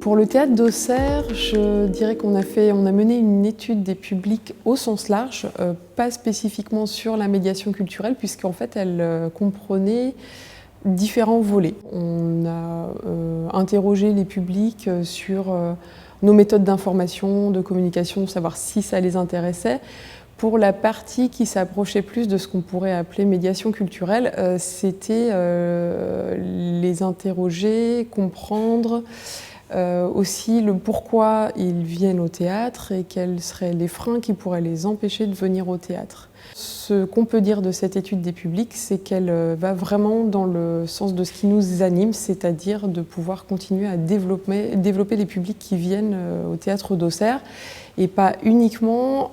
Pour le théâtre d'Auxerre, je dirais qu'on a mené une étude des publics au sens large, pas spécifiquement sur la médiation culturelle, puisqu'en fait elle comprenait différents volets. On a interrogé les publics sur nos méthodes d'information, de communication, savoir si ça les intéressait. Pour la partie qui s'approchait plus de ce qu'on pourrait appeler médiation culturelle, c'était les interroger, comprendre aussi le pourquoi ils viennent au théâtre et quels seraient les freins qui pourraient les empêcher de venir au théâtre. Ce qu'on peut dire de cette étude des publics, c'est qu'elle va vraiment dans le sens de ce qui nous anime, c'est-à-dire de pouvoir continuer à développer les publics qui viennent au théâtre d'Auxerre et pas uniquement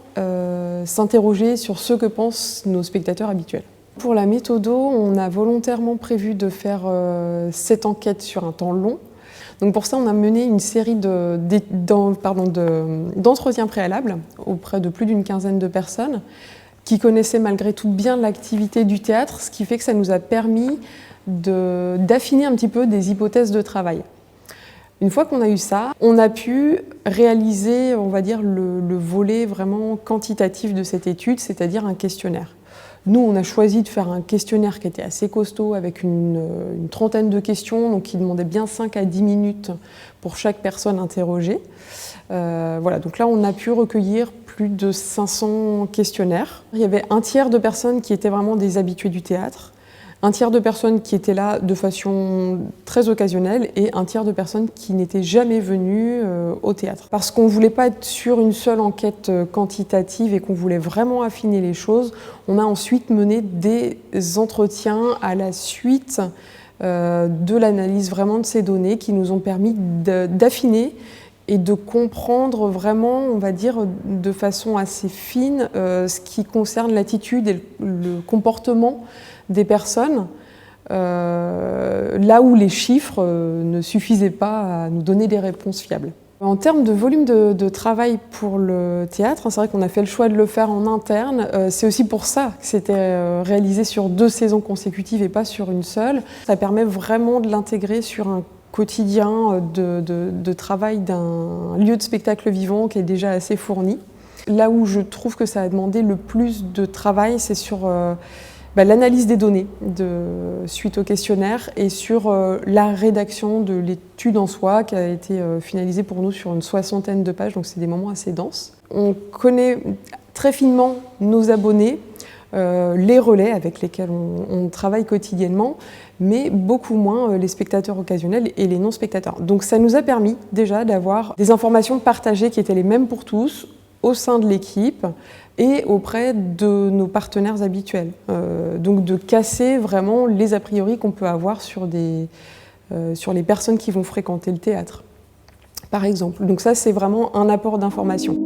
s'interroger sur ce que pensent nos spectateurs habituels. Pour la méthodo, on a volontairement prévu de faire cette enquête sur un temps long. Donc pour ça, on a mené une série d'entretiens préalables auprès de plus d'une quinzaine de personnes qui connaissaient malgré tout bien l'activité du théâtre, ce qui fait que ça nous a permis d'affiner un petit peu des hypothèses de travail. Une fois qu'on a eu ça, on a pu réaliser, on va dire, le volet vraiment quantitatif de cette étude, c'est-à-dire un questionnaire. Nous, on a choisi de faire un questionnaire qui était assez costaud, avec une trentaine de questions, donc qui demandait bien 5 à 10 minutes pour chaque personne interrogée. Voilà, donc là, on a pu recueillir plus de 500 questionnaires. Il y avait un tiers de personnes qui étaient vraiment des habitués du théâtre, un tiers de personnes qui étaient là de façon très occasionnelle et un tiers de personnes qui n'étaient jamais venues au théâtre. Parce qu'on ne voulait pas être sur une seule enquête quantitative et qu'on voulait vraiment affiner les choses, on a ensuite mené des entretiens à la suite de l'analyse vraiment de ces données qui nous ont permis d'affiner et de comprendre vraiment, on va dire, de façon assez fine ce qui concerne l'attitude et le comportement des personnes, là où les chiffres ne suffisaient pas à nous donner des réponses fiables. En termes de volume de travail pour le théâtre, c'est vrai qu'on a fait le choix de le faire en interne. C'est aussi pour ça que c'était réalisé sur 2 saisons consécutives et pas sur une seule. Ça permet vraiment de l'intégrer sur un quotidien de travail d'un lieu de spectacle vivant qui est déjà assez fourni. Là où je trouve que ça a demandé le plus de travail, c'est sur l'analyse des données suite au questionnaire et sur la rédaction de l'étude en soi qui a été finalisée pour nous sur une 60aine de pages, donc c'est des moments assez denses. On connaît très finement nos abonnés, les relais avec lesquels on travaille quotidiennement, mais beaucoup moins les spectateurs occasionnels et les non-spectateurs. Donc ça nous a permis déjà d'avoir des informations partagées qui étaient les mêmes pour tous, au sein de l'équipe et auprès de nos partenaires habituels. Donc de casser vraiment les a priori qu'on peut avoir sur les personnes qui vont fréquenter le théâtre, par exemple. Donc ça, c'est vraiment un apport d'information.